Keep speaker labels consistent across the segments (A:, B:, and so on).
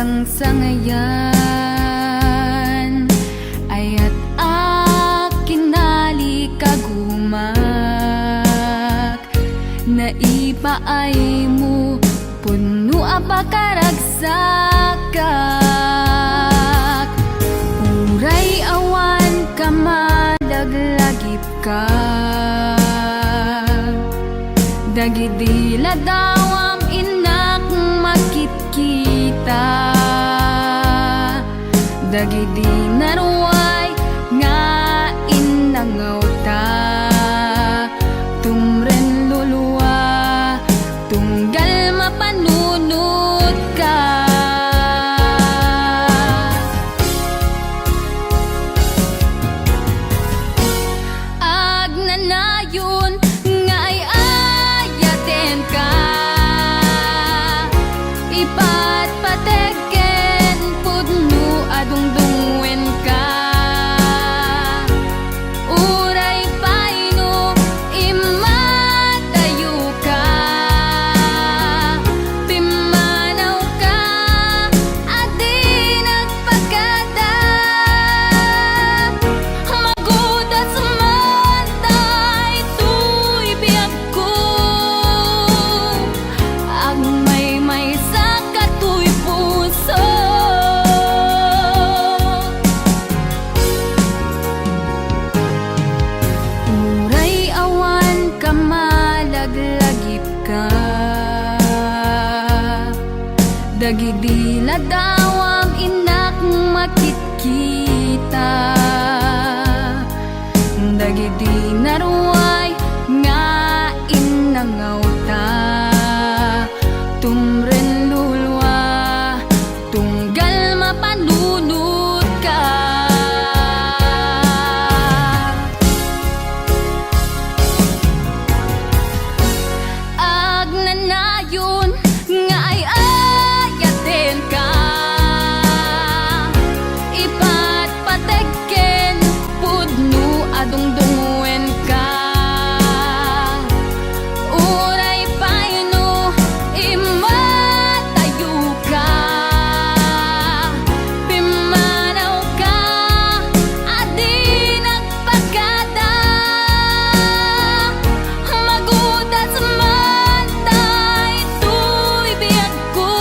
A: kang sangayan ayat akinali kagumak naipaay mo puno apakaragsakak uray awan ka malaglagip ka dagidila dawam inak makitkita dagidi naruay nga inangaw ta tumren luluwa tunggal mapanunod ka agnanayon nga ay ayaten ka ipatpateken pudno adungdungwen ka uray paino imatayo ka pimanaw ka adi nagpagada magudas matay tuy biyag ko agmay may saka tuy puso uray awan ka malaglagip ka dagidila dawam inak makitkita dagidi naruay nga inangaw ta tumren lulwa tunggal mapanunod ka agnanayon nga ay ayaten ka ipatpateken pudno adungdungwen ka uray paino imatayo ka pimanaw ka adi nagpagada magudas matay tuy biyag ko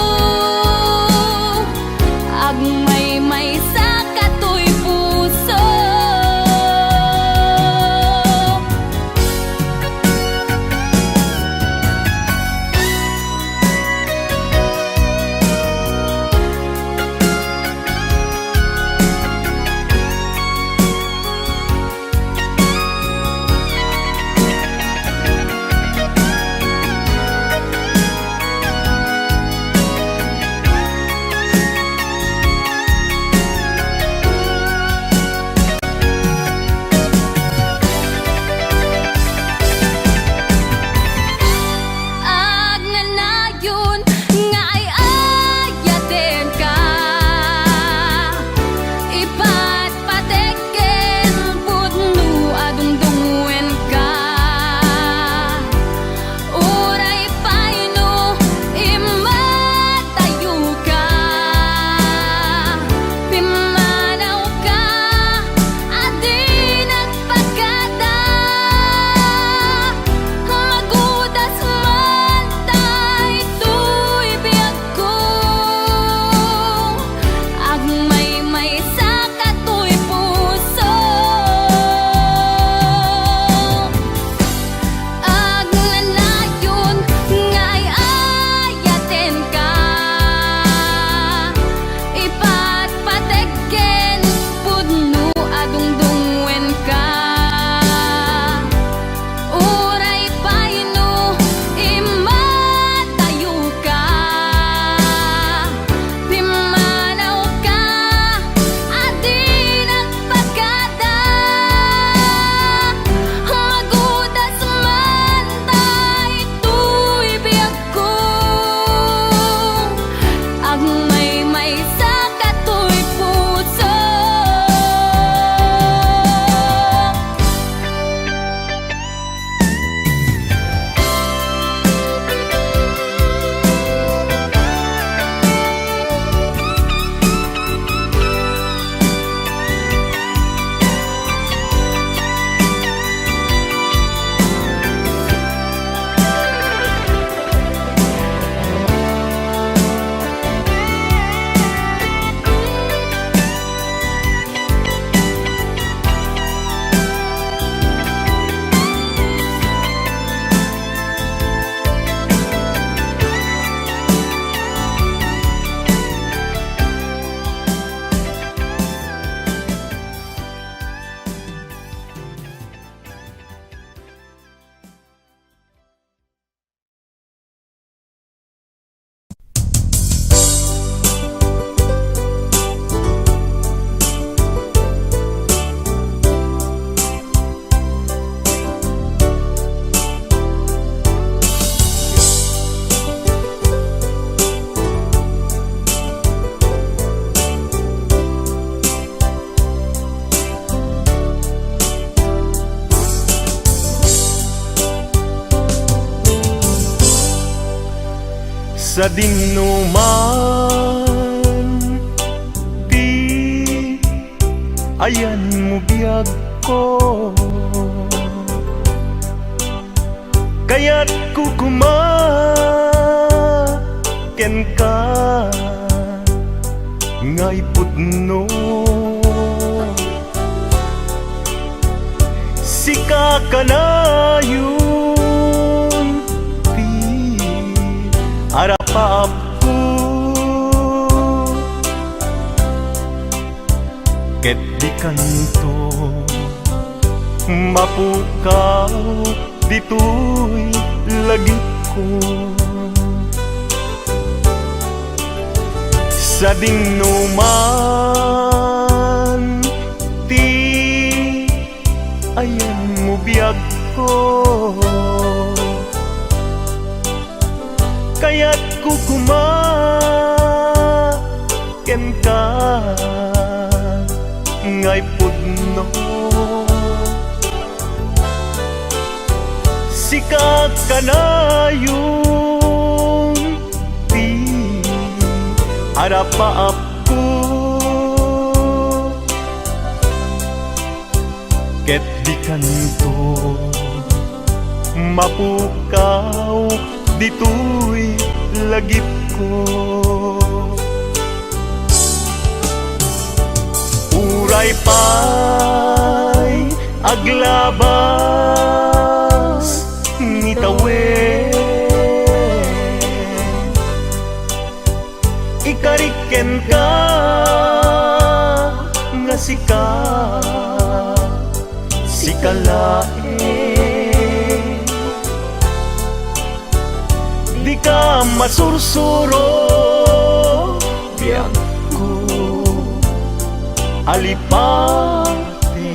A: agmay may saka tuy puso
B: sa dinuman ti ayan mo biyag ko, kaya't kukumaken ka ngay pudno. Sika ka na yun ti arapap ko, ket di kanto mapukaw dito'y lagi ko. Sa dinuman ti ayan mo biyag ko, kaya't kukumaken ka ngay pudno. Sika ka na yung ti arapaap ko, ket di kanto mapukaw dito'y lagip ko. Uray pa'y aglabas ngitawen, ikariken ka nga sikalae, di ka masursuro biyag ko alipate.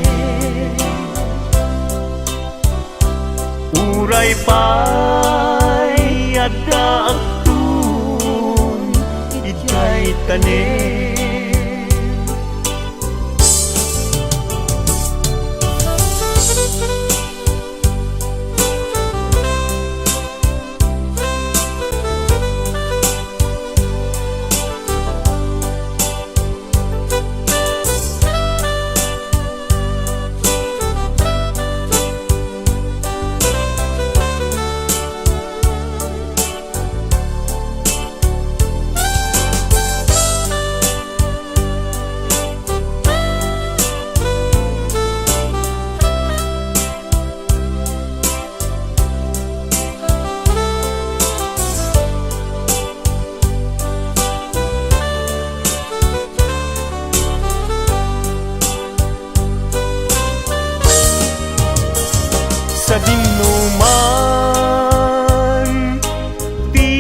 B: Uray pa'y adda agtun ijay tanen, sa dinuman ti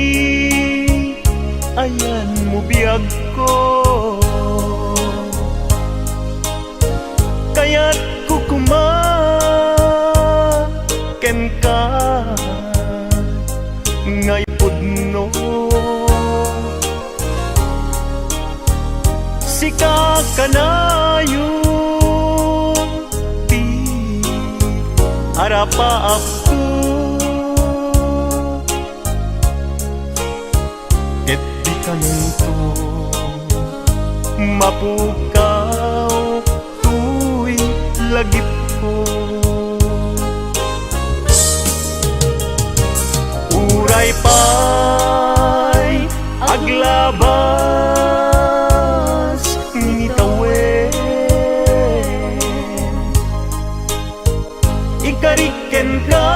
B: ayan mo biyag ko, kaya't kukumaken ka ngay pudno. Sika ka na yung ti arapaap ko, ket di kanto mapukaw tu'y lagip ko. Uray pa'y aglabas ngitawen, ikariken ka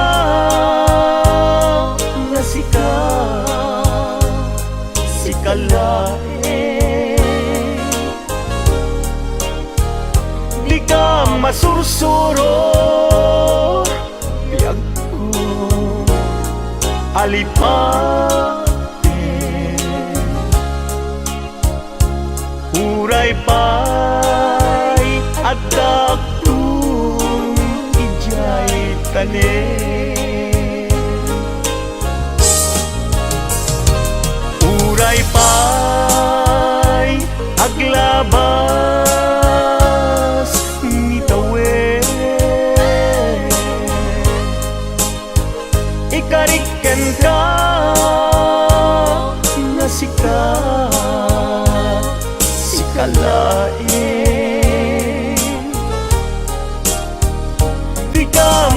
B: nga sikalae, di ka masursuro biyag ko alipate. Uray pa'y adda agtun ijay tanen, uray pa'y aglabas ngitawen, ikariken ka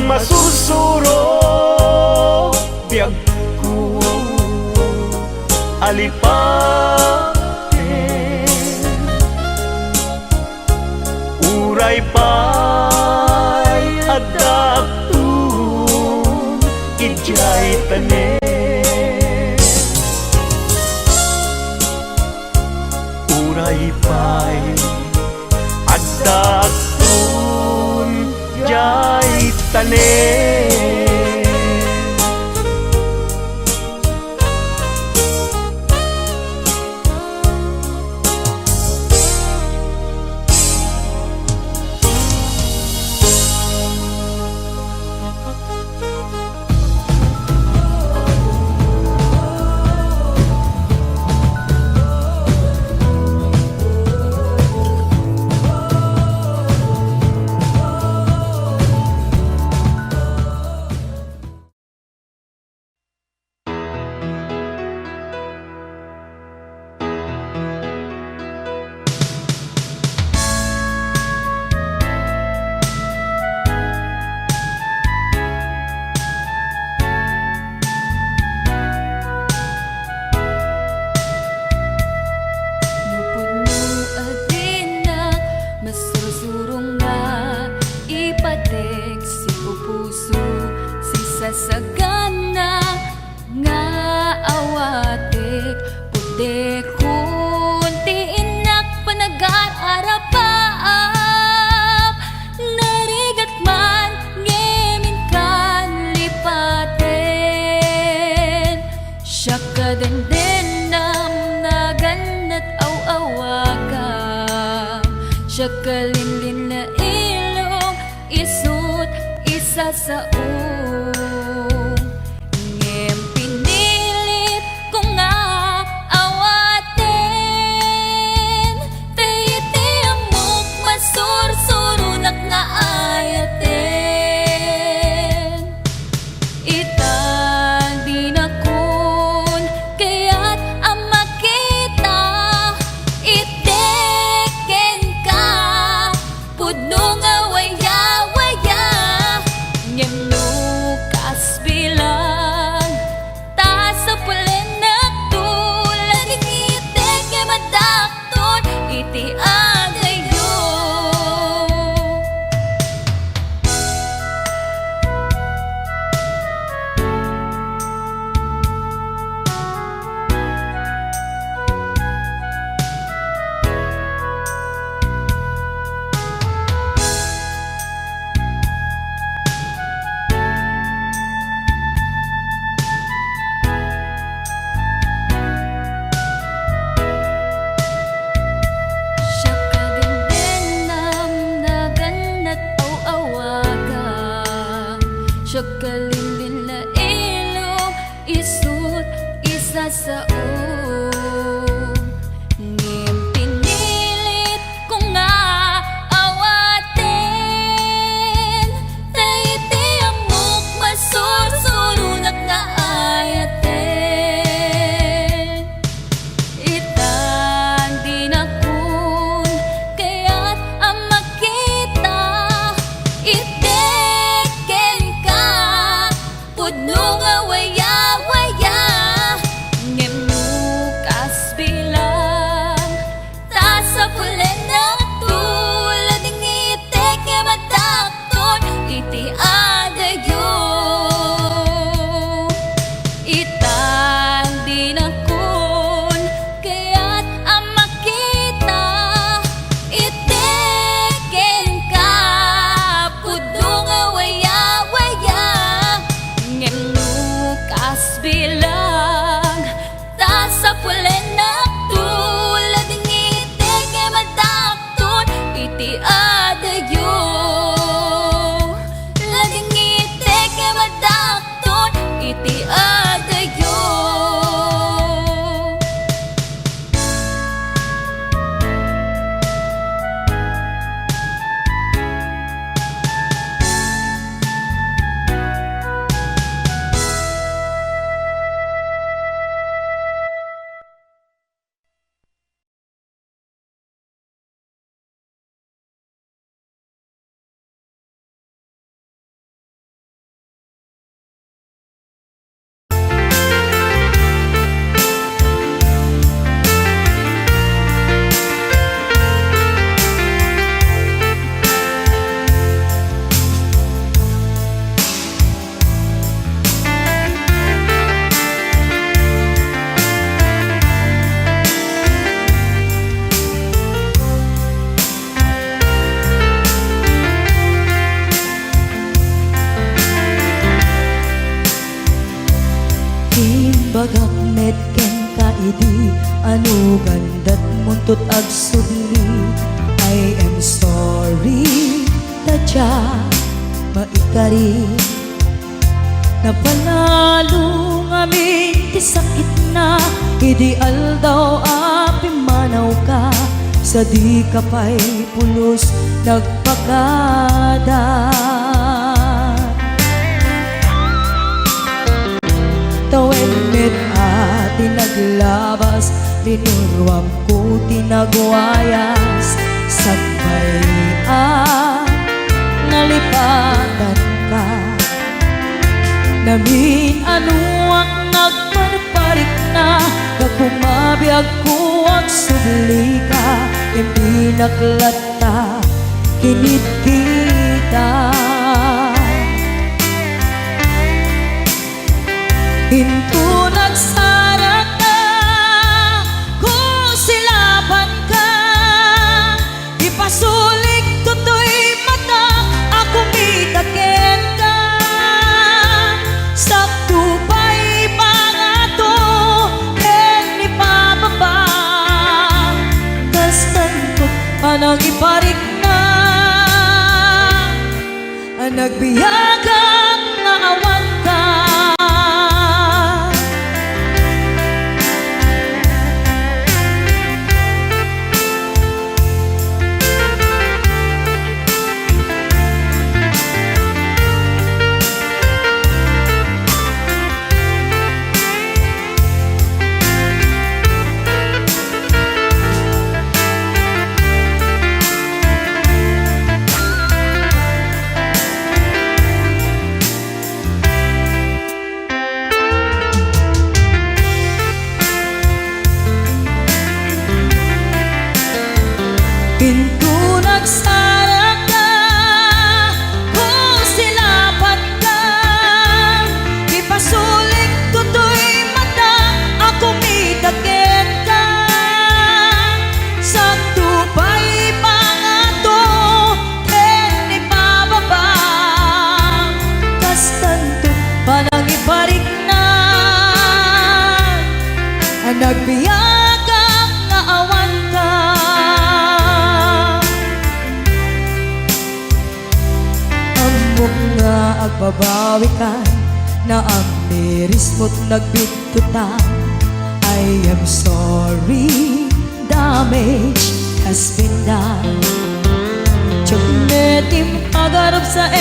B: masursuro biyag ko alipatin uray pa'y adaptun ijay tanen uray pa'y adaptun jay tanen
A: Sagana nga awatik pude kunti inak panagar-arapaap narigat man ngemin kan lipaten siya kadendenam naganat aw-awagam siya kalinlin na ilong isut isa sa siya kalinlin na ilong isut isa sa ngim pinilit ko nga awatin taiti amok masursurunak na ayaten itan di nakun kaya't ang makita pudno nga waya-waya ngem
C: Nagbiagak ken ka idi anu gandat muntut ag sudli. I am sorry tadya maikari napanalo ngamin ti sakit na ideal daw api manaw ka sa di ka pa'y pulos nagpakada. Tawen met ati naglabas linurwam ko tinagwayas sabay nalipatan ka namin anuak nagparparik na nagpumabiyag ko ang subli ka hindi naklata kinit kita. Hinto nagsarat na kung silaban ka ipasulik tutoy mata ako mitaken ka sakto pa'y pangato ken ipababa kastan ko anang iparik na nagbiyagang naawan ka. Pinto nagsara ka kung silapan ka ipasulik tutoy mata ako mitaken ka sakto pa'y pangato ken ipababa kastanto panang iparik na nagbiyagang naawan ka. Nga agbabawi ka na ang miris mo't nagbitutan. I am sorry, damage has been done. Tiyagnetim agarap sa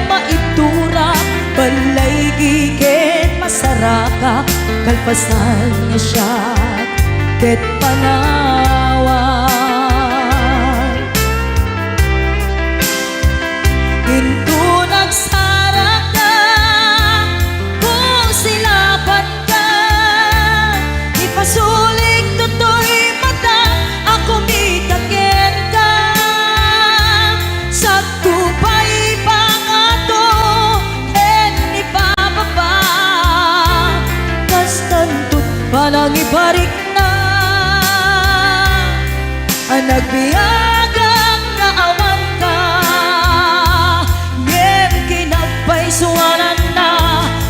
C: maitura balay giken masaraka kalpasan niya siya ket panawan. Hinto nagsara ka kung silapan ka ipasulik tutoy mata ako mitaken ka sakto pa'y pangato ken ipababa kastantot panang ibarik na nagbiyagang naawan ka. Suwanan na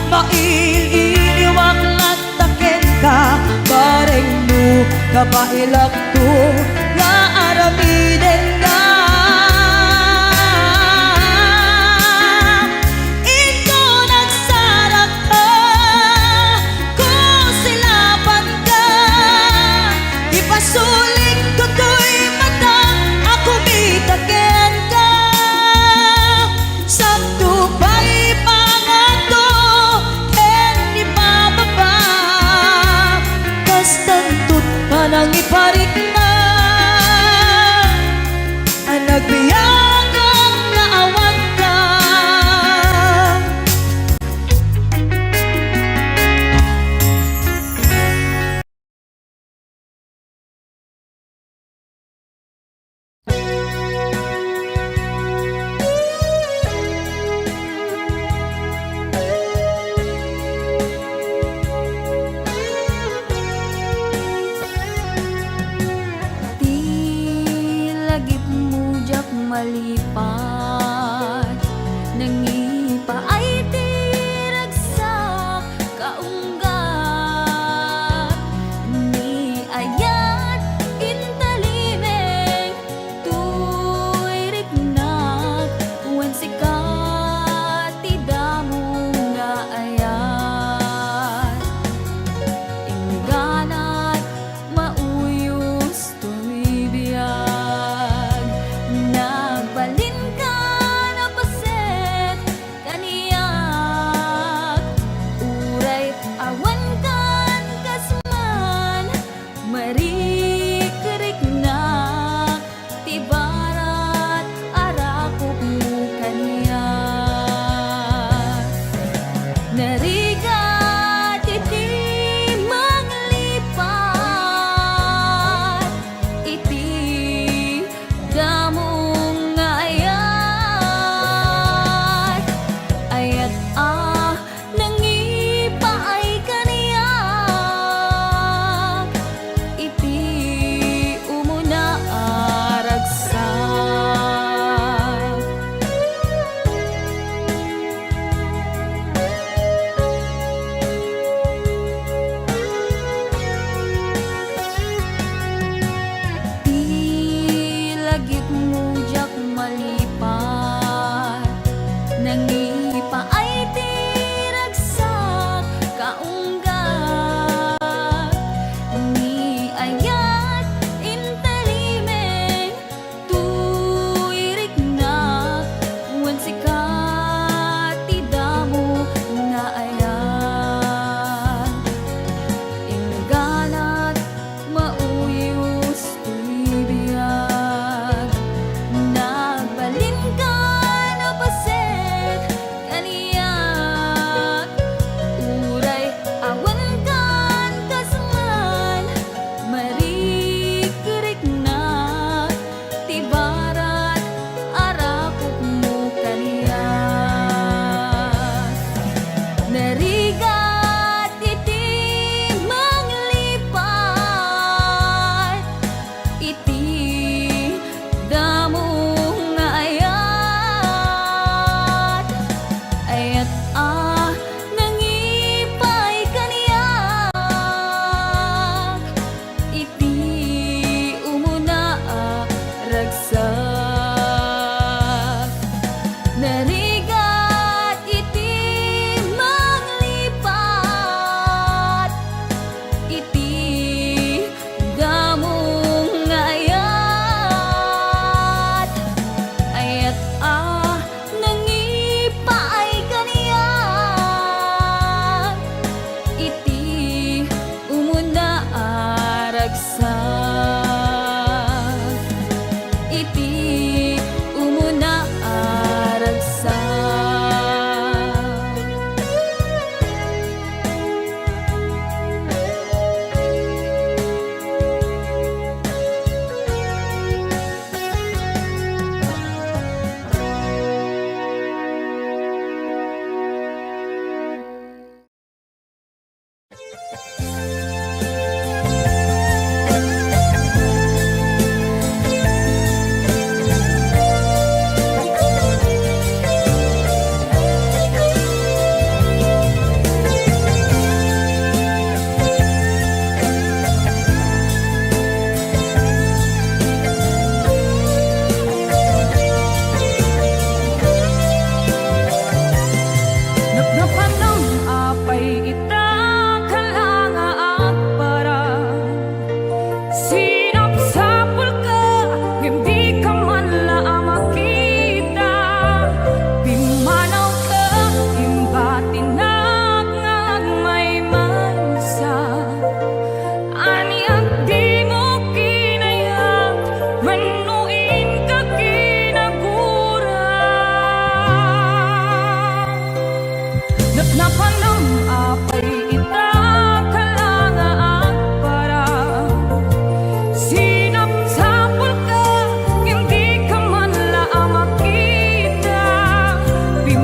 C: maililiwag lataken ka bareng mo kapailak to nga aramiden ka. Ito nagsarak ka kung silapan ka ipasulik tutoy mata ako mitaken ka sakto pa'y panang iparik na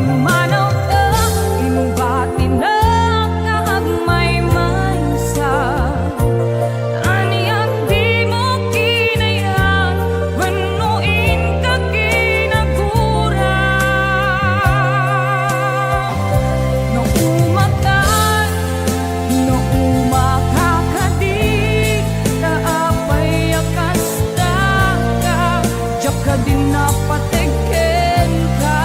A: pimanaw ka, inumbati na kahagmay maysa. Aniyak di mo kinayang banuin ka kinagura. No umakan, no umakakadi, taapay akas ka, diyak ka din napatikin ka.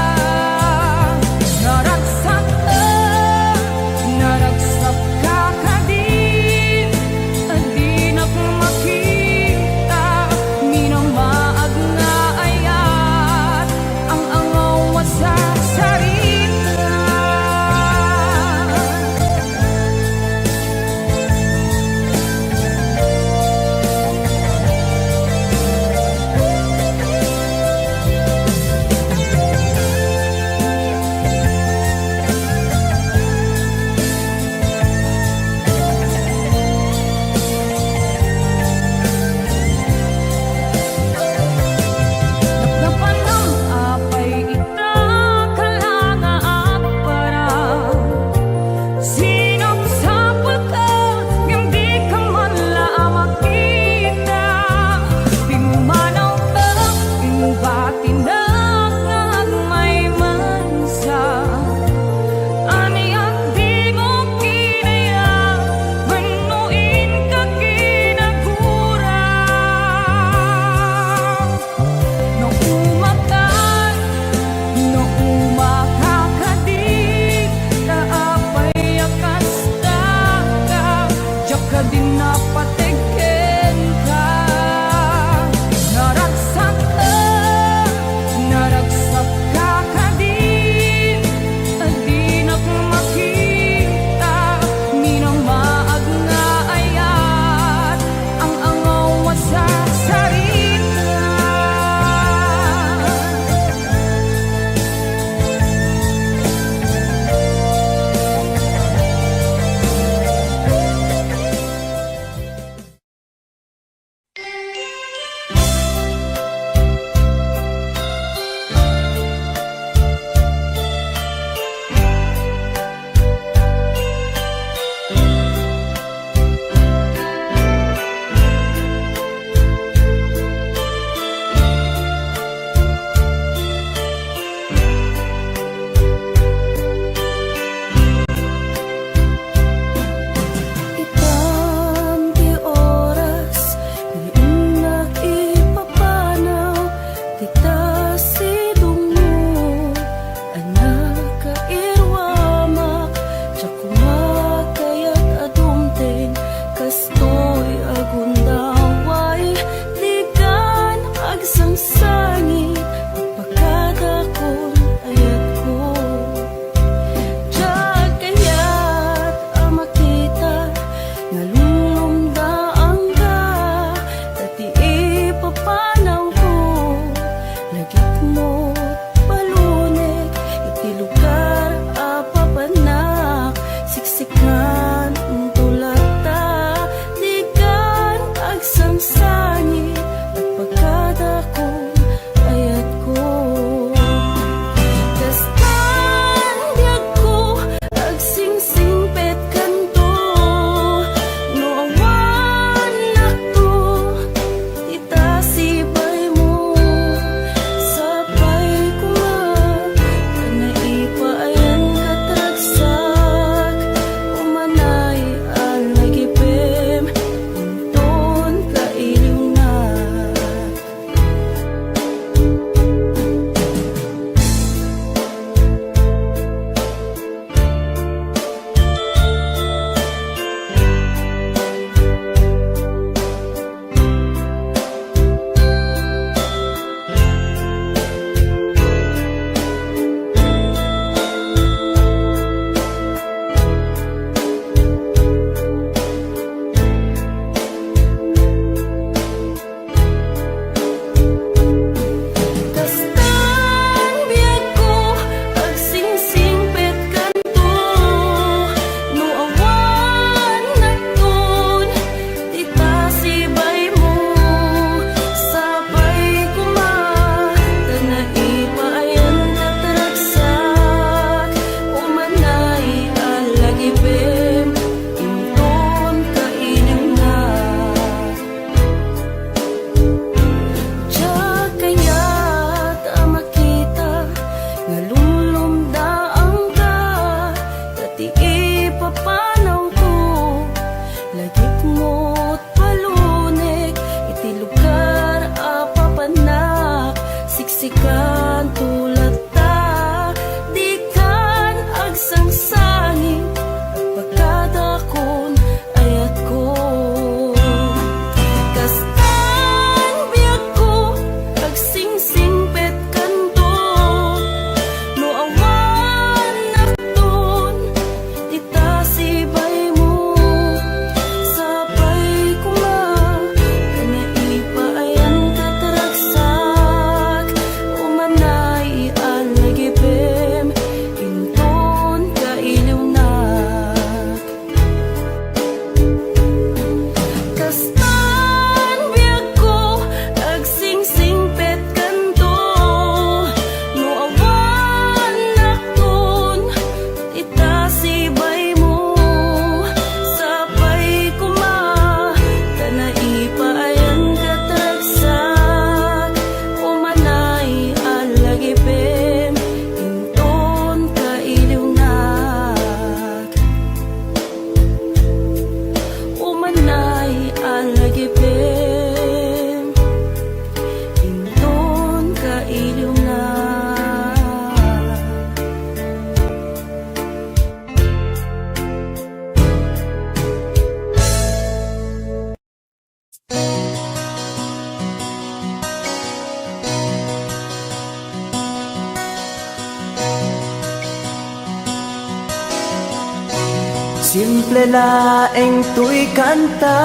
D: Simple laeng tuy kanta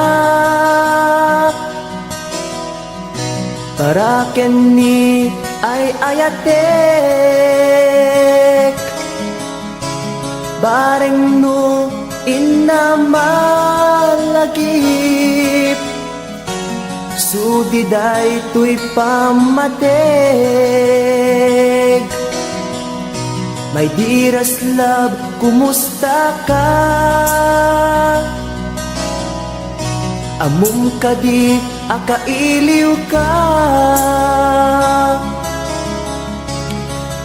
D: para kenni ay ayatek bareng no inamalagip sudiday tuy pamateg. My dearest love, kumusta ka? Amum ka di, akailiw ka.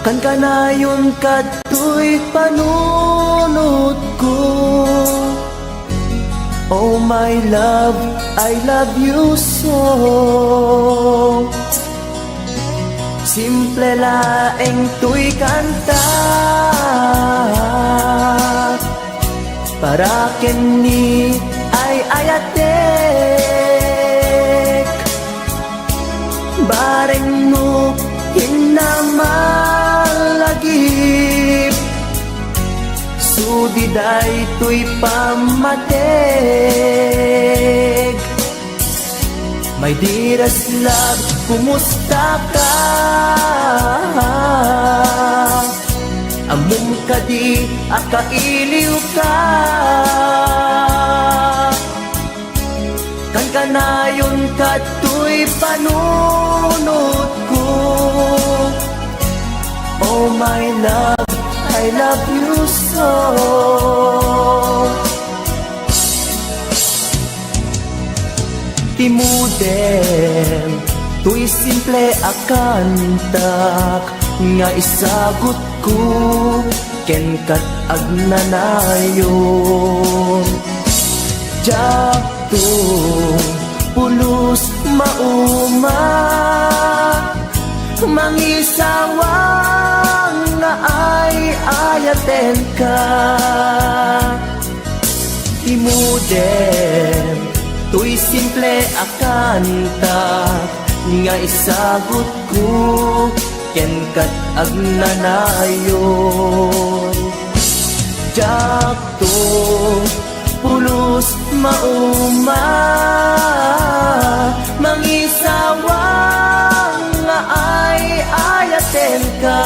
D: Kan ka na yun kato'y panunod ko. Oh my love, I love you so. Simple laeng tuy kanta para kenni ay ayatek bareng no hinamalagip sudiday tuy pamateg. My dearest love, kumusta ka? Amum ka di, akailiw ka. Kan ka na yun kato'y panunod ko. Oh my love, I love you so. Timuden, tuy simple akantak nga isagot ko ken kat agnanayon. Jakto pulos mauma mangisawang nga ay ayaten ka. Timuden, tuy simple akanta nga isagot ko ken kat agnanayon. Jakto pulos mauma mangisawang nga ay ayaten ka.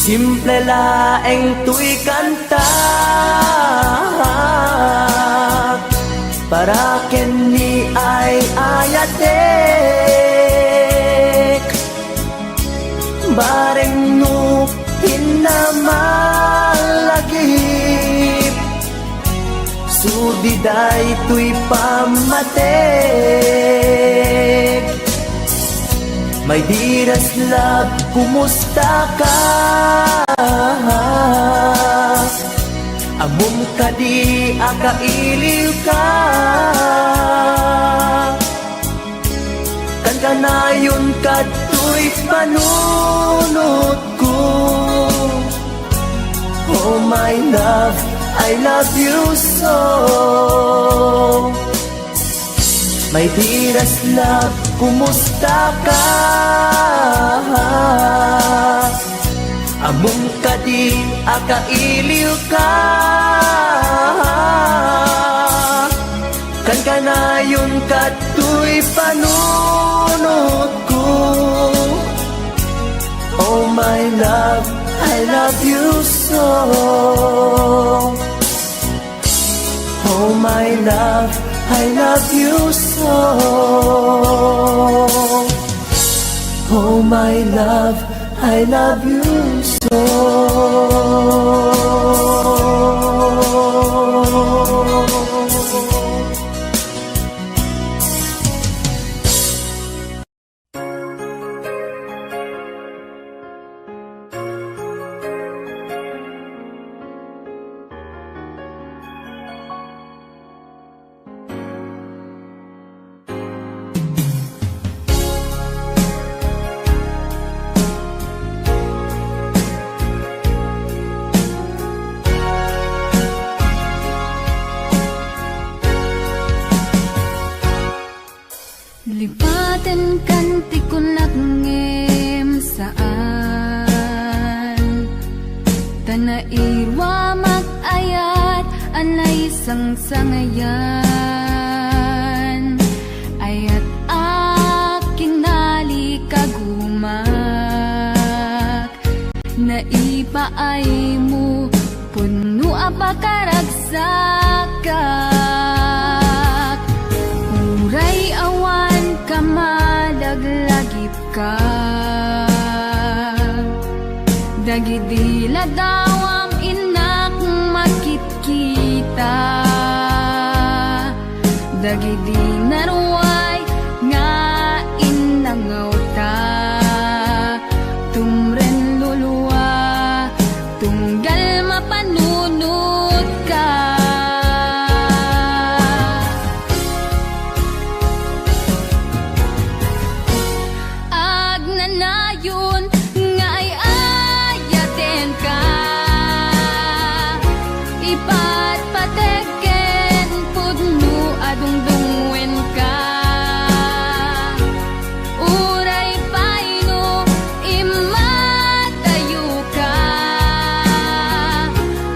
D: Simple laeng tuy kanta para kenni ay ayatek bareng no hinamalagip sudiday tuy pamateg. My dearest love, kumusta ka? Amum ka di, akailiw ka. Kan ka na yun kato'y panunod ko. Oh my love, I love you so. My dearest love, kumusta ka? Amum ka di, akailiw ka. Kan ka na yun kato'y panunod ko. Oh my love, I love you so. Oh my love, I love you so. Oh my love, I love you so.
A: sang sangayan ayat akinali kagumak naipaay mo puno apakaragsakak uray awan kamadaglagip ka dagidila dawam inak makitkita dagidi naruay nga inangaw ta tumren luluwa tunggal mapanunod ka agnanayon nga ay ayaten ka ipatpateken pudno adungdungwen ka uray paino imatayo ka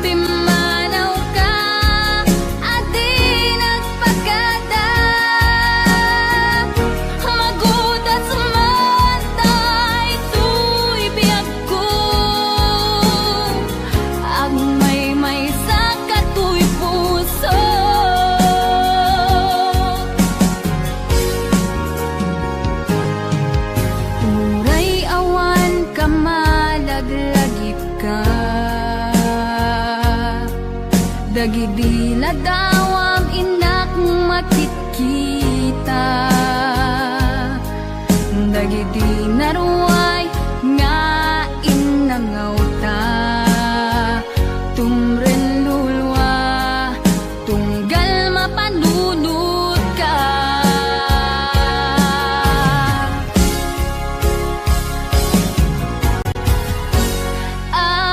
A: pimanaw ka adi nagpagada magudat sumantay tuy biyag ko agmay sa katuy puso uray awan kamalaglagip ka dagidila dawam inak makitkita dagidi naruay nga inangaw ta tumren lulwa tunggal mapanunod ka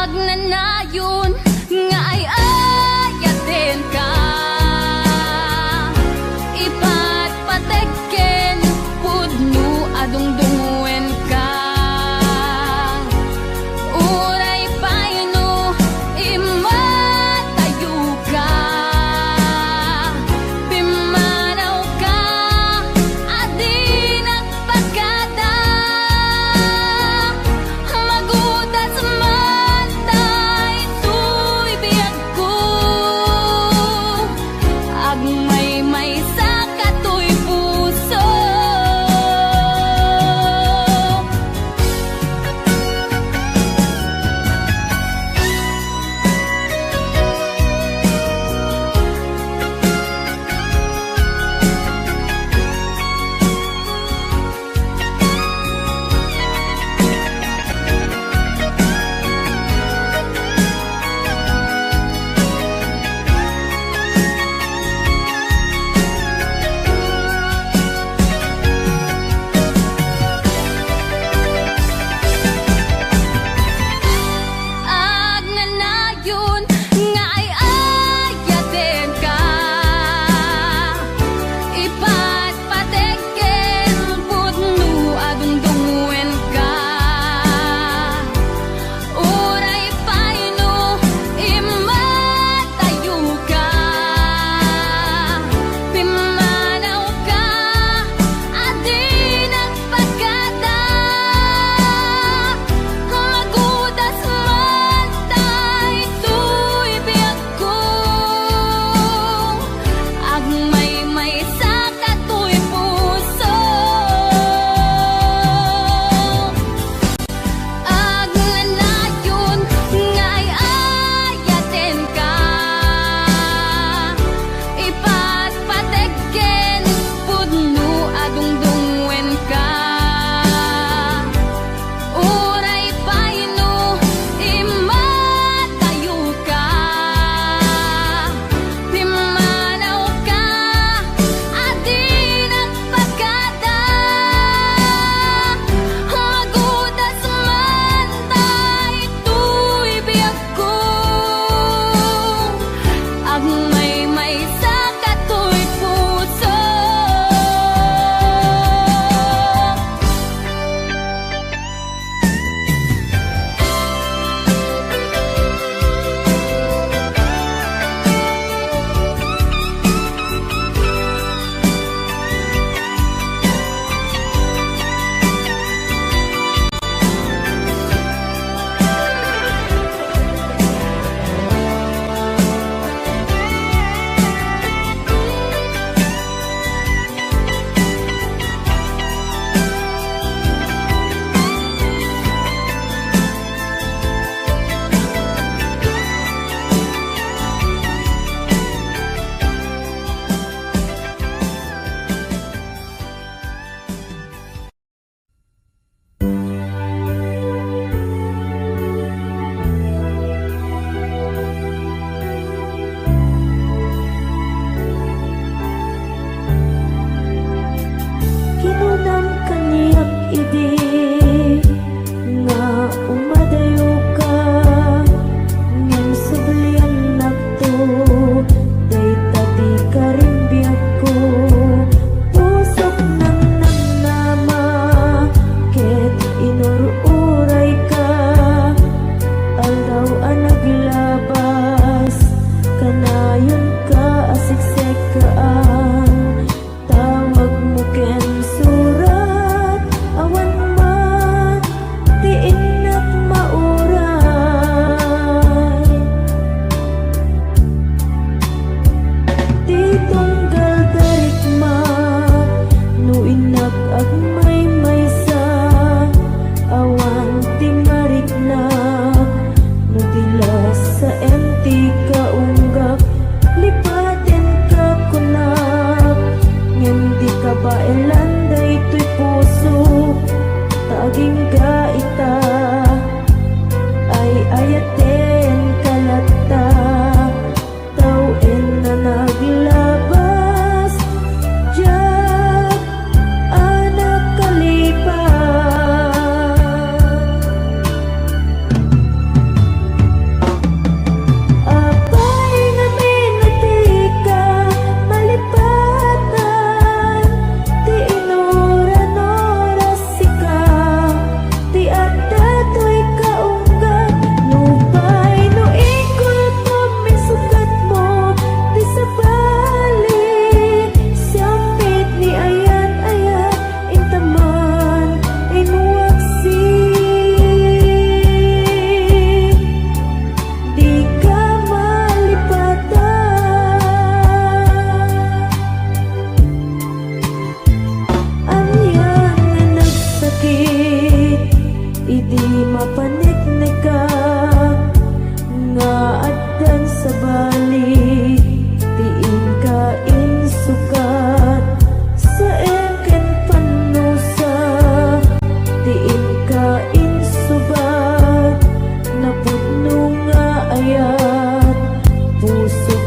A: agnanayon nga ay ayaten ka ipatpateken pudno adungdungwen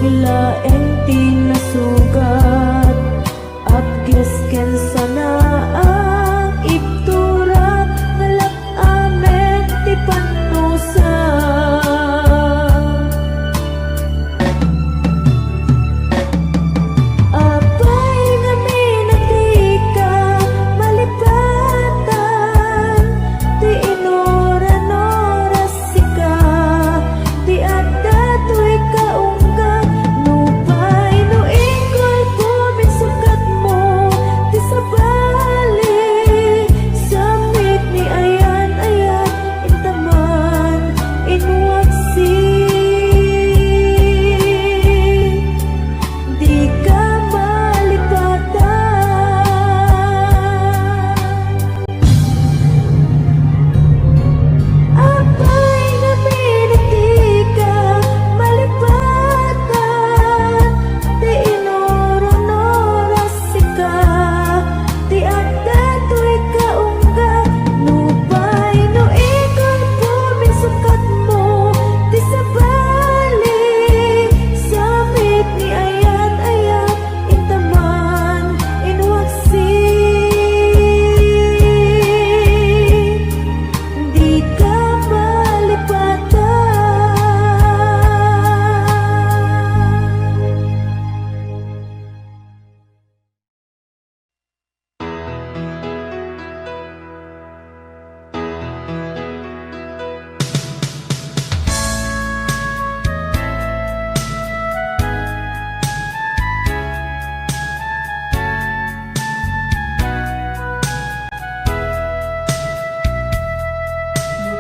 C: bilaeng tinasugat Abges ken sana ang ipturak Ngalak amen ti panusa Apay nga minatika malipatan Ti inoran-oras sika Ti adda tuy kaungga Nupay no ingol puminsukat mo Ti sabali Samit ni ayan-ayan Intaman inwaksi Di ka malipatan Apay nga minatika malipatan Ti inoron-oras sika Ti adda tuy kaungga Nupay no ikol puminsukat mo Ti sabali Samit ni ayan-ayan Intaman inwaksi Di ka malipatan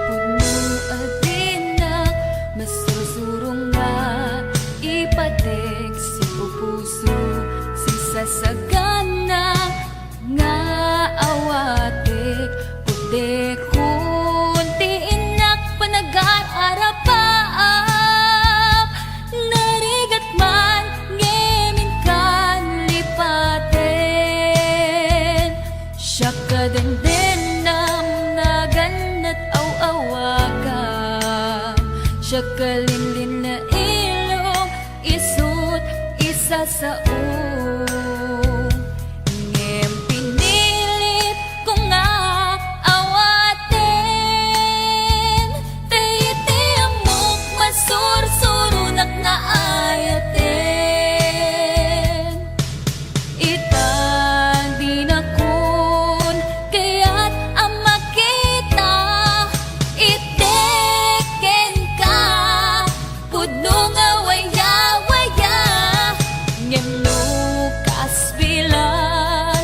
A: Puno adina masusurong nga ipatek si pupuso si sasagana nga awate pude kunti inak panag-aarapaap narigat man ngemin kan lipaten siya kadendenam naganat aw-awaga siya kalinlin na ilong isut isa sa ngem pinilit ko nga awaten tayiti amok masursurunak na ayaten Itan di na kun kaya't ang makita iteken ka pudno nga waya-waya ngem no kasbilan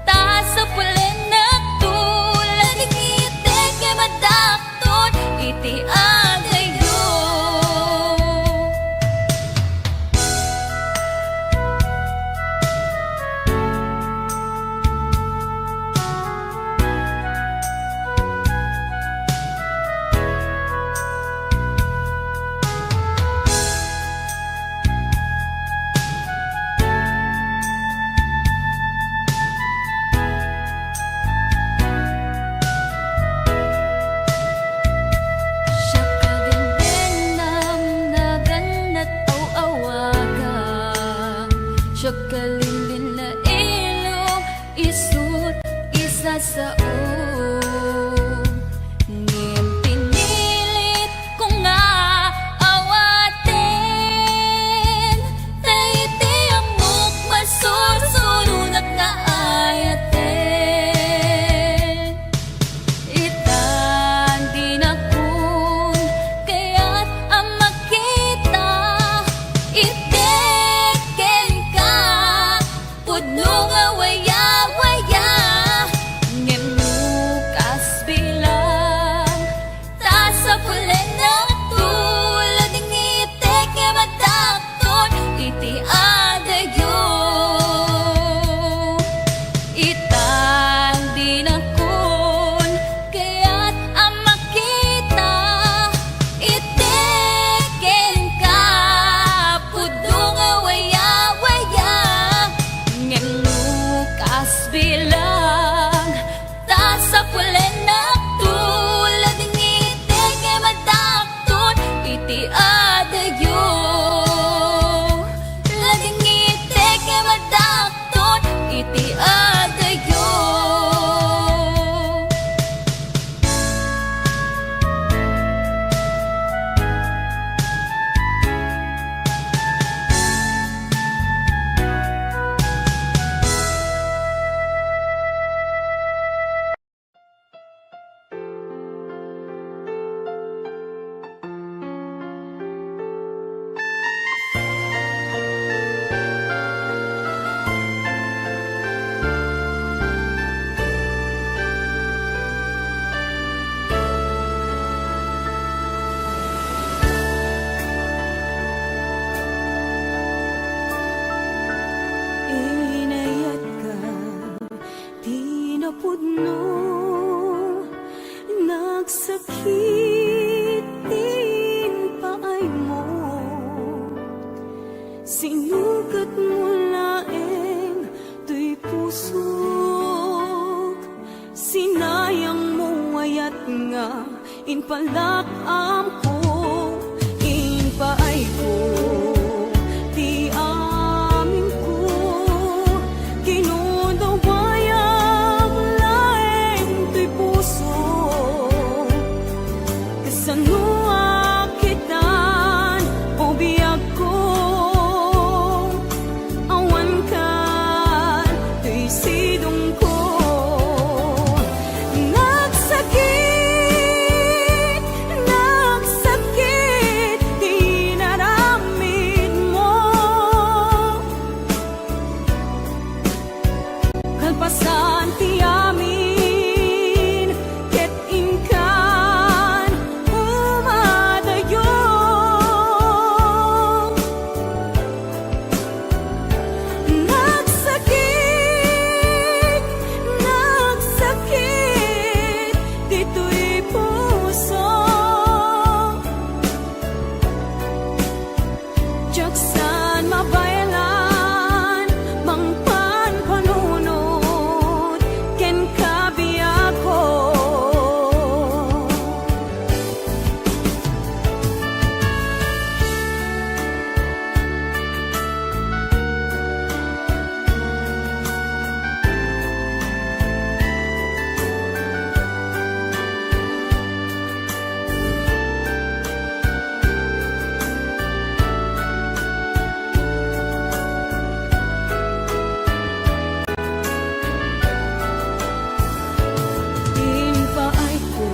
A: ta sa pulen na tulad itek kay madakton iti agayo Siya kadendenam naganat aw-awaga Siya kalinlin na ilong isut isa sa ngem pinilit ko nga awaten tayiti amok masursurunak nga ayaten Itan di na kun kaya't ang makita iteken ka pudno nga waya-waya ngem
C: Sinugat mo laeng tuy pusok, sinayang mo ayat nga inpalakam ko, inpaay ko ti amin ko, kinudawayang laeng tuy pusok, kasano akitan o biyag ko, awan ka tuy sidong ko. Nagsakit, nagsakit, di naramid mo, kalpasan ti amin, ket inkan umadayo. Nagsakit, nagsakit, dito'y puso, jaksan mabayalan, mangpan panunot, ken kabiyak ko. Inpaay ko,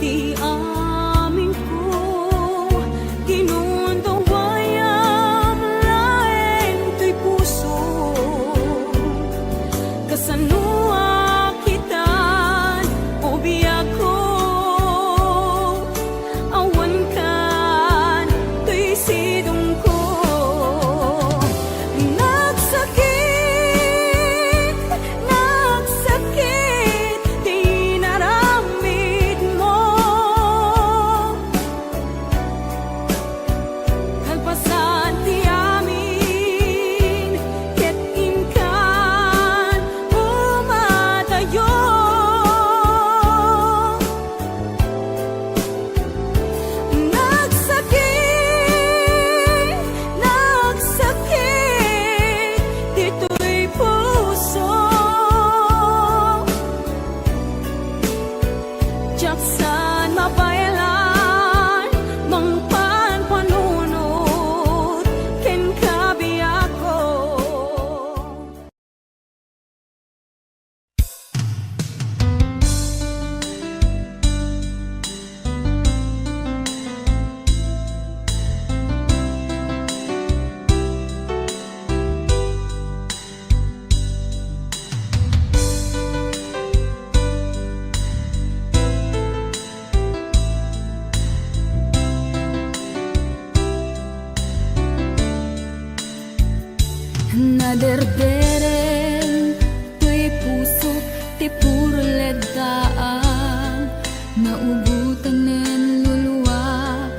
C: ti amin ko, kinundawayang laeng tuy puso, kasano akitan o biyag ko, awan kan tuy sidong ko. Nagsakit, nagsakit, di naramid mo, kalpasan ti amin, ket inkan umadayo. Nagsakit, nagsakit, dito'y puso, jaksan mabayalan, mangpan panunot, ken kabiyak ko. Naderdereng tuy puso ti puro leddaang, naubutan nen luluwak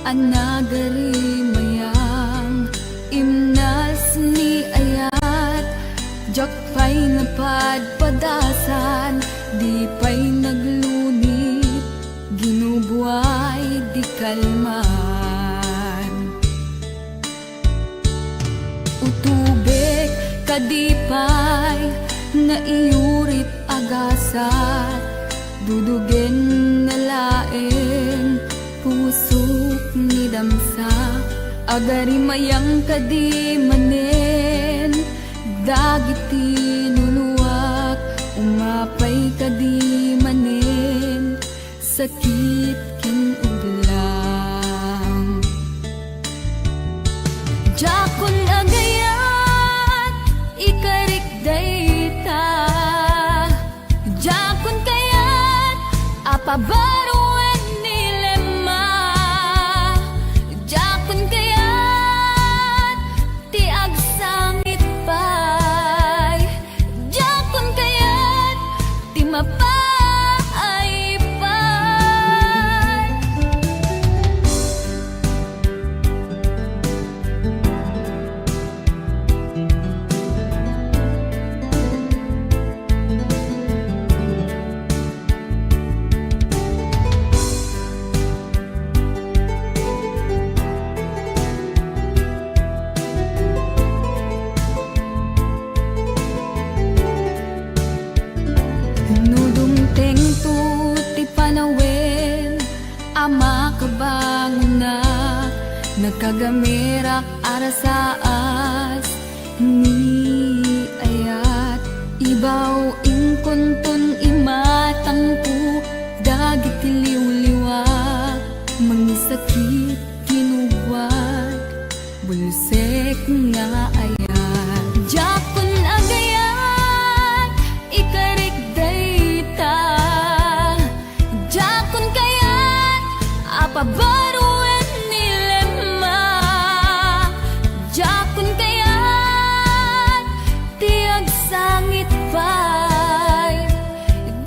C: anagari mayang, imnas ni ayat jakpay napadpadasan, di pay naglunit ginubuay di kalman. Utubek kadipay na iurit agasat, dudugen na laeng pusok ni damsa, agari mayang kadi manen, dagiti nuluwak umapay kadi manen, sakit ken udlang. Jakon agayat ikarik dayta, jakon kayat apabaruan nilema, jakon kayat ti agsangit pay, jakon kayat ti mapaay pay.
A: Gagamirak arasaas ni ayat ibaw ingkuntun imatangku dagit liw-liwa mangisakit ginuwag bulusek nga ayat jakun agayat ikarik dayta jakun kayat apabaruan nilema jakun kayat tiag sangit pay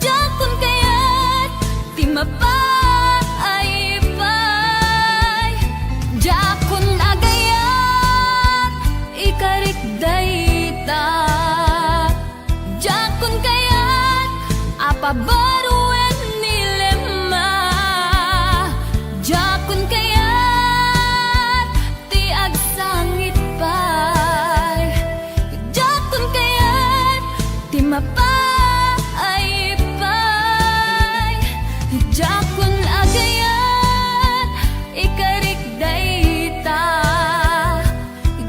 A: jakun kayat ti mapay pay jakun agayat ikarik dayta jakun kayat apabaruan nilema jakun kayat ti agsangit pay jakun kayat ti mapay pay jakun agayat ikarik dayta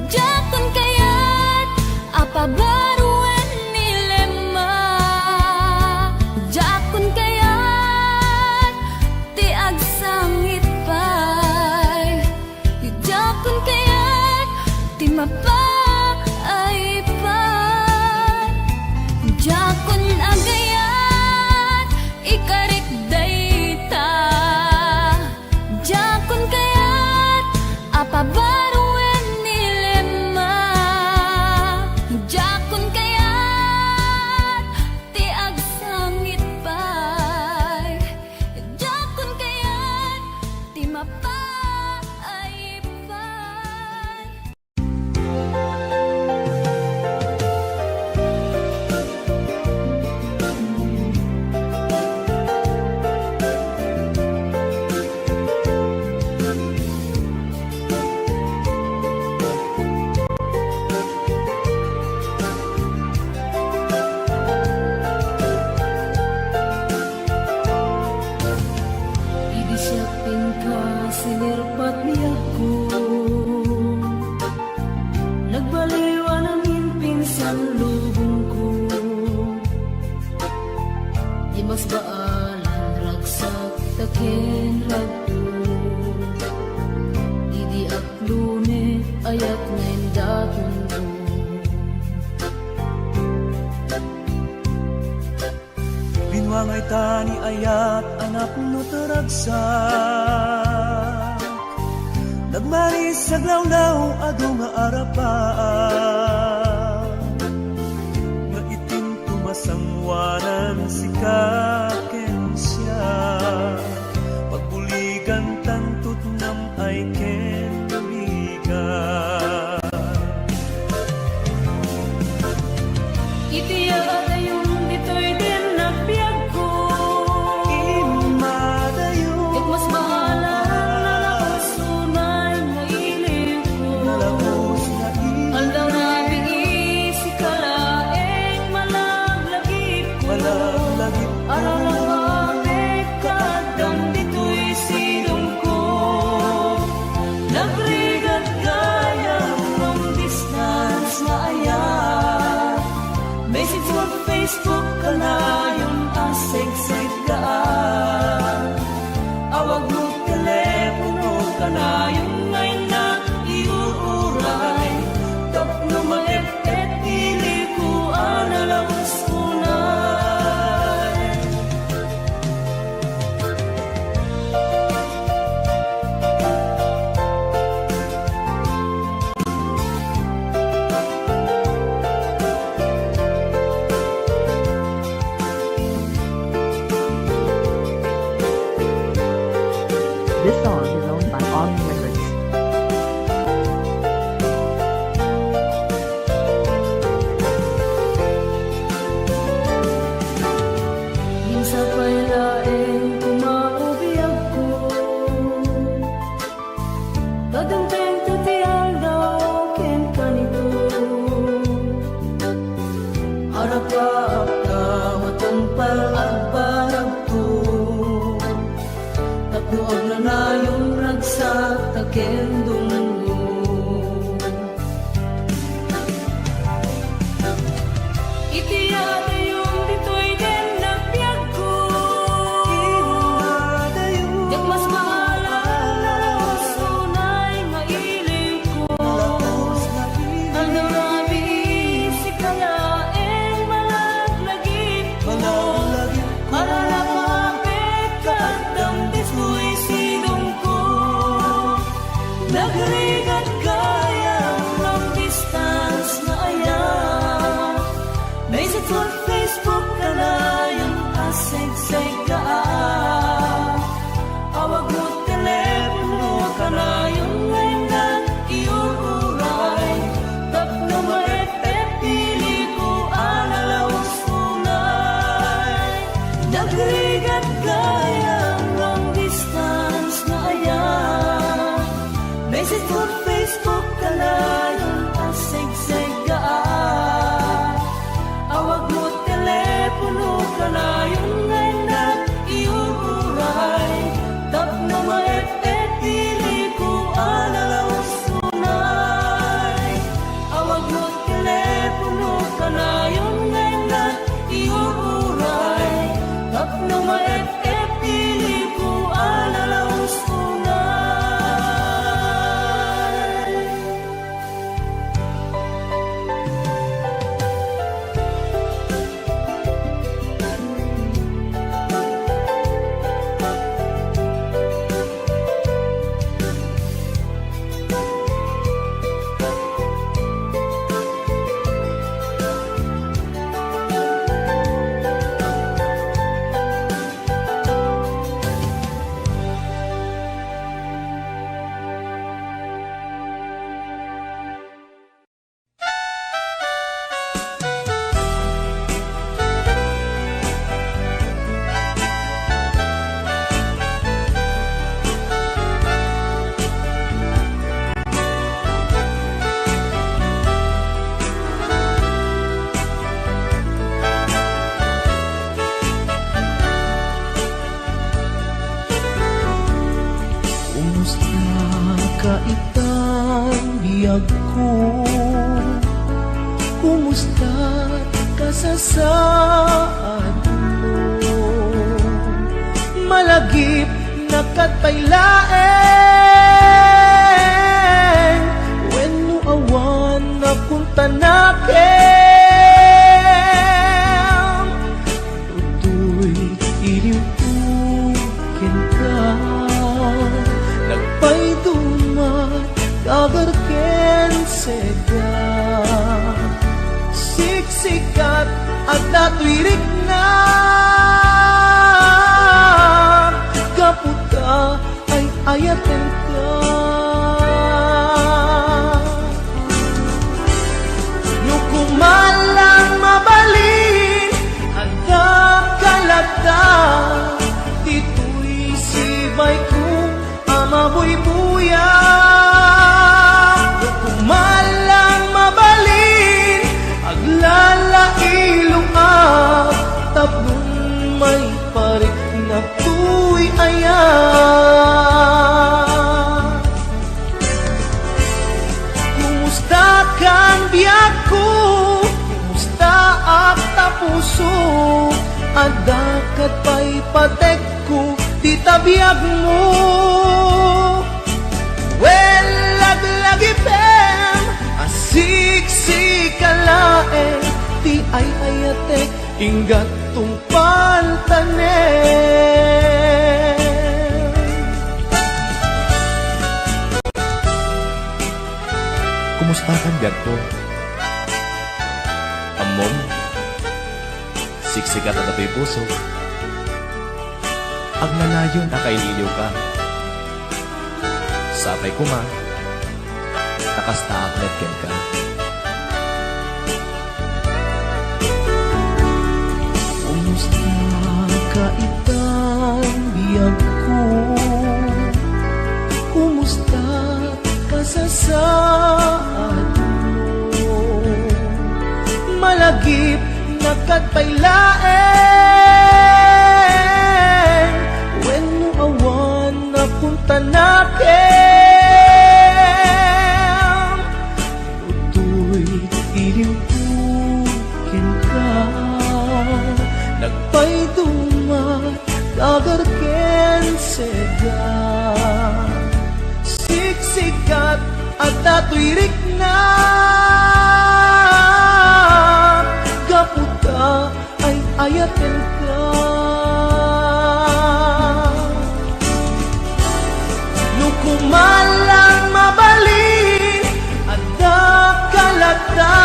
A: jakun kayat apabaruan nilema jakun kayat ti agsangit pay jakun kayat ti mapay pay jakun agayat ikarik dayta jakun kayat apabaruan nilema jakun kayat ti agsangit pay jakun kayat ti mapay pay.
C: Idisipin ka sinirpat niya ko nagbaliwan ang pinsan lubong ko di mas baalan ragsak takin ragto idi aklune ayat na indatun ko
D: Binwangay tani ayat anak no taragsak Nagmaris sa glawlaw ado nga arapaan Nga itim tumasangwanan si kaken siya Pagbuligan tantut ngam ay ken buligan
C: itiya adayon dito'y din nagbiag ko
D: Imadayo
C: it mas bahala nalabas sunay nga ilim ko
D: Nalabos na
C: Aldaw na biisi kalaeng malaglagip ko
D: Malaglagip ko.
C: Araw na kapit kadam dito'y silong ko Nagrigat gayang long distance na ayat Message mo Facebook ka na yung aseg-seg kaan Awag mo telepono ka na yung ngay na iuuray Tapno mag-et-et ili ko analabas unay
E: This song is owned by Autumn Records.
C: Minsa pa'y laeng kumaubiyag ko Kadanteng tutiyang daw ken kanito Harap-harap ka matumpal at barag ko Tatnood na na yung ragsak takendong
D: biyag ko. Kumusta ka sa saan mo? Malagip na katpailaeng when no awan na punta nakin. Tutoy iliw-ukin ka, nagpaidumat kagarken seda. Siksikat at natuirik na kaputa ay ayaten ka. Nukumalang mabalin ada kalata, dito'y sibay ko amabuy-buya. Nukumalang mabalin aglalailong tapnon may parik na tuy ayan. Kumusta kang biyak ko? Kumusta ak tapuso? Adakat pa'y patek ko, di tabiyag mo. Well, laglagipem, asiksikkalaeng, di ay ayatek, inggat tungpal tanem.
F: Kumusta kan biag ko? Amom, siksikat at ato'y puso. Agnanayon na kaililiw ka. Sapay ko ma, nakasta aklet ken ka.
D: Kumusta ka itang biyag ko? Kumusta ka sa saan mo? Malagip na katpailaeng when no awan na punta nakin. Tutoy iliw-ukin ka, nagpaidumat kagarken seda. Siksikat at natuirik na kaputa ay ayaten ka. Nukumalang mabalin ada kalata,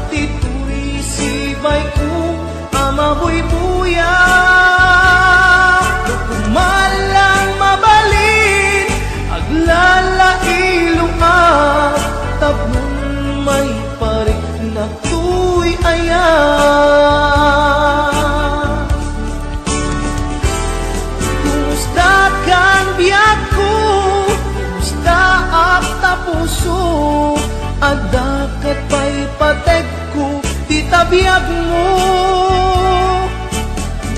D: dito'y sibay ko amabuy-buya. Nukumalang mabalin aglalailong tapnon may parik na tuy ayan. Kumusta kang biyak ko? Kumusta ak tapuso? Adakat pa'y patek ko, di tabiyag mo.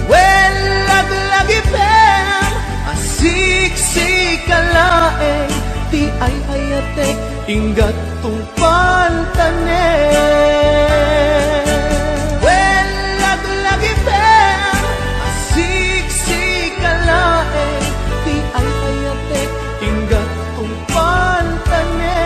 D: Well, laglagipem, asiksikkalaeng, di ay ayatek, inggat tungpal tanem. Well, laglagipem, asiksikkalaeng, di ay ayatek, inggat tungpal tanem.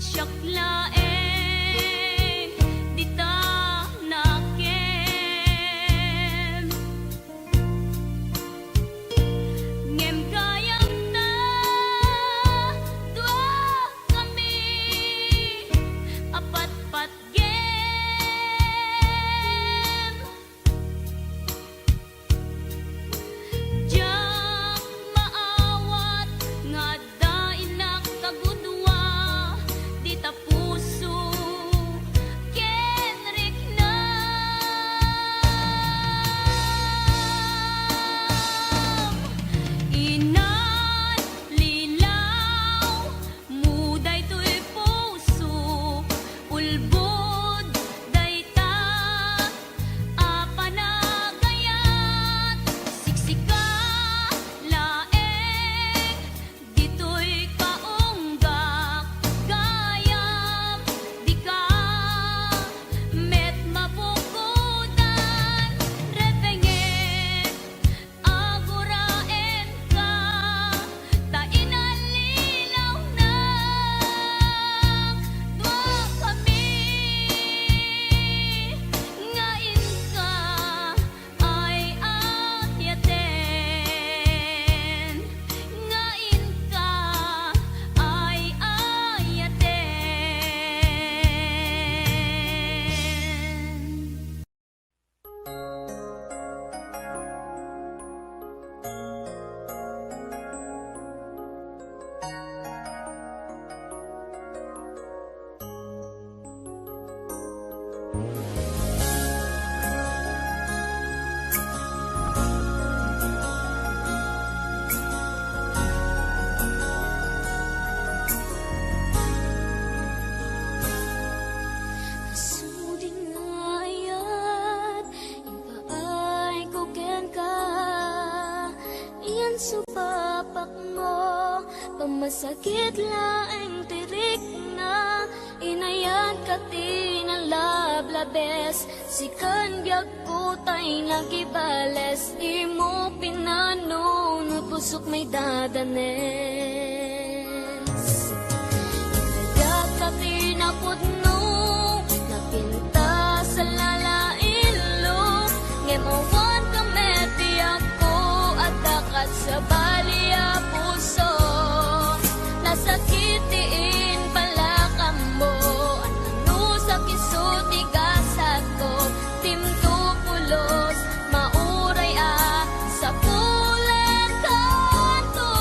A: siyak laeng di ta nakem ngem kayang ta dua kami apat-pat gem jang maawat nga dainak kagudwa di ta puso kenrik na inan lilaw muday to'y puso ulbod dayta apanagayat siksika laeng dito'y kaunggak gayam di ka met mapukutan repengen aguraen ka ta inalilaw na dua kami ngain ka ay ayaten ngain ka ay ayaten. Suding ayat ipaay ko ken ka iyan supapak mo pamasakit laeng tirik na inayan ka tinalablabes sikan biag ko tay nagibales imo pinanunod pusok may dadanes Inayat ka tinapudno napinta sa lalailo ngemawan ka meti ako at dakat sa balia puso nasakitiin pala ka mo ano sa kisot igasat ko timto pulos mauray sa pulen kanto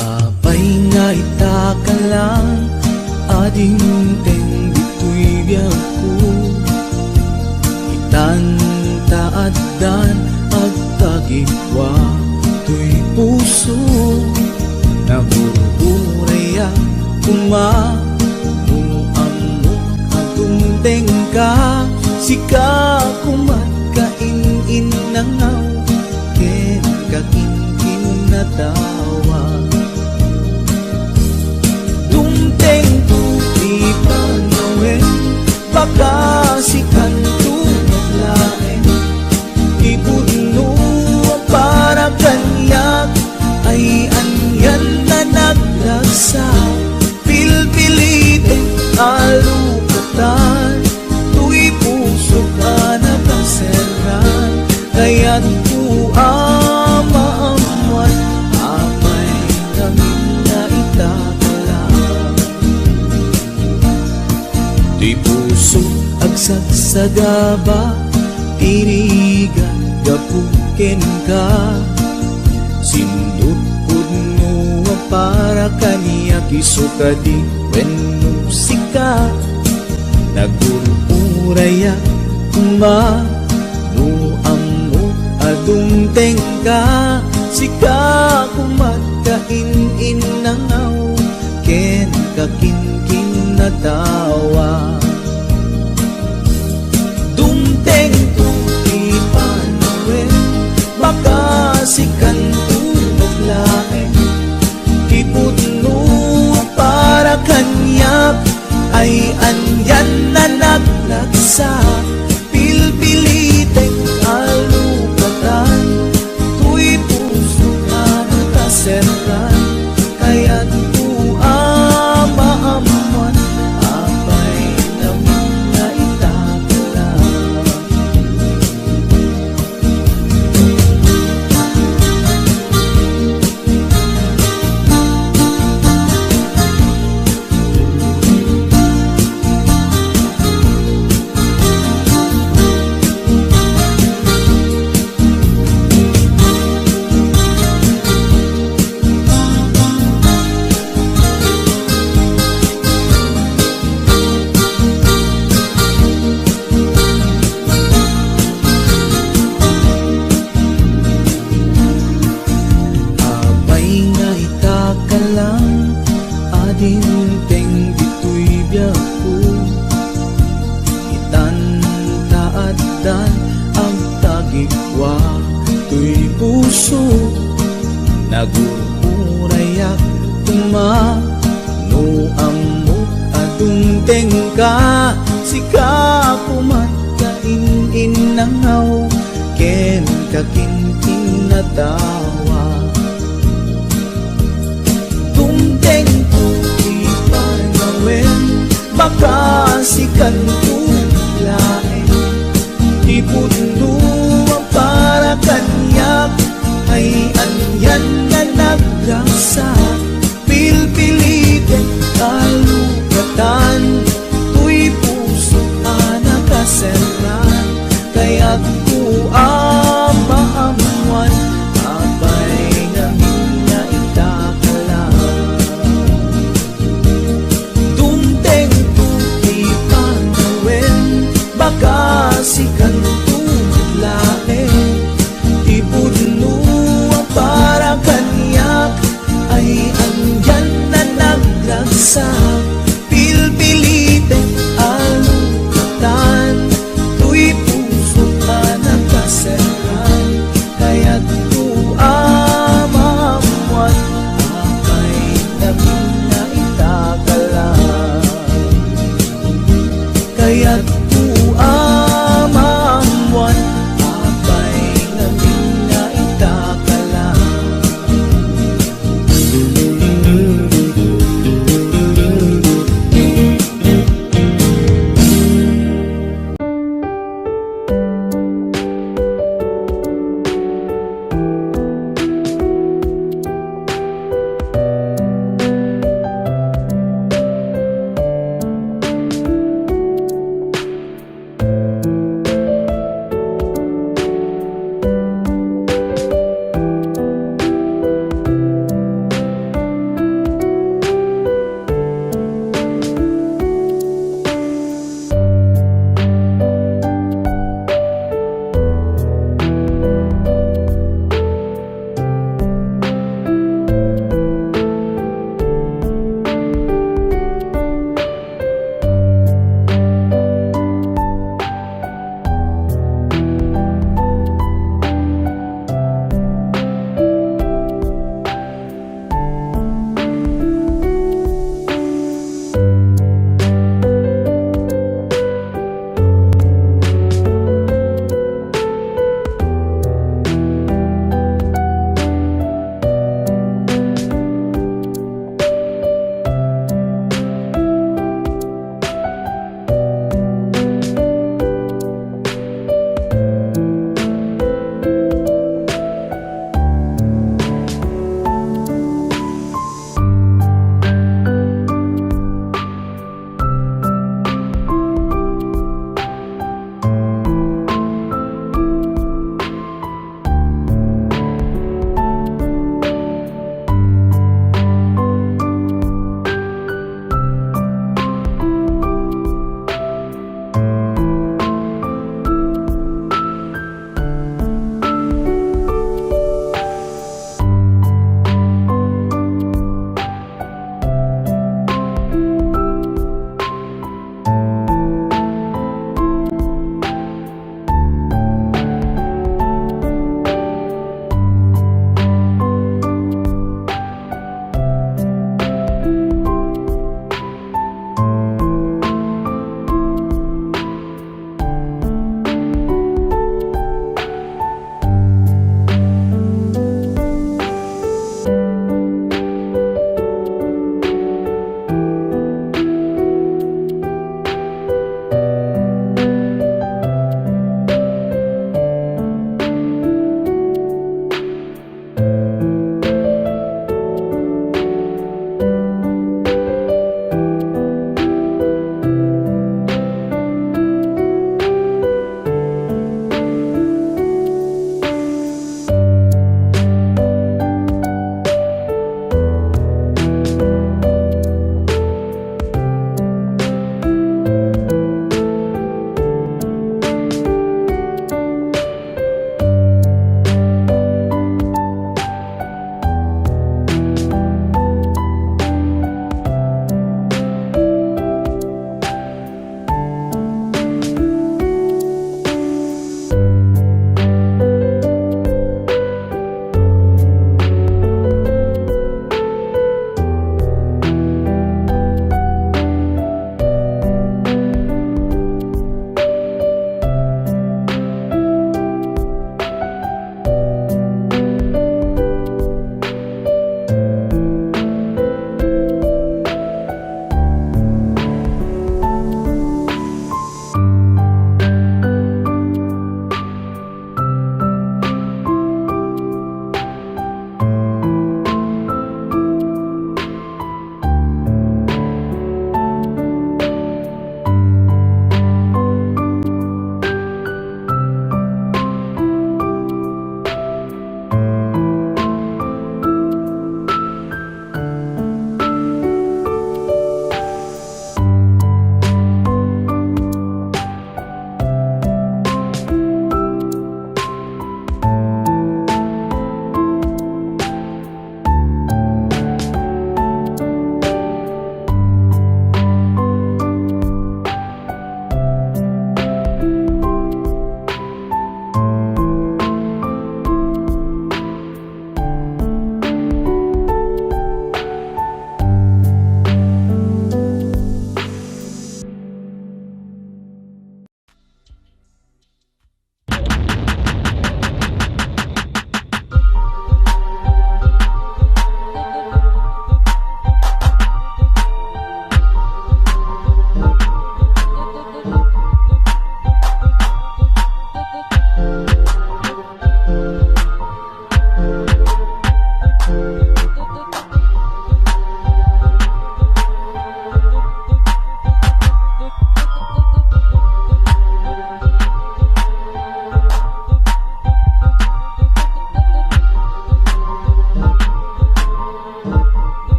D: Apay nga itaka lang ading teng dito'y biyak ko itantaadan at tagikwa to'y puso nabuburaya kumamuamok atong tengka sika kumatkain nangaw ken kakinkin na tawa dumteng tuti panawin baka sikan tunaglain ibudno para kanyak ay anyan na naglagsa pilpilitin alukatan tu'y puso ka na kaseran kaya't kuamaamuan apay namin na itakala tu'y puso agsagsagaba tirigan gapuken ka sindut pudno para kaniya kisukadi wenno sika nagururaya ma no ammo adung tengka sika kumatkain inangaw ken kakinkin na tawa dumteng tuti panawin baka sikan tunaglain kipudno para kanyak ay anyan na naglagsa pilpiliting alukatan tu'y puso ka nakaserran kaya't kuamaamuan apay naman na itakala adinteng dito'y biyaku itantaadan ang tagikwa to'y puso nagururayak no amok adung tengka sika kumatkain inangaw ken kakinting na tawa dumteng tuti panawin baka sikan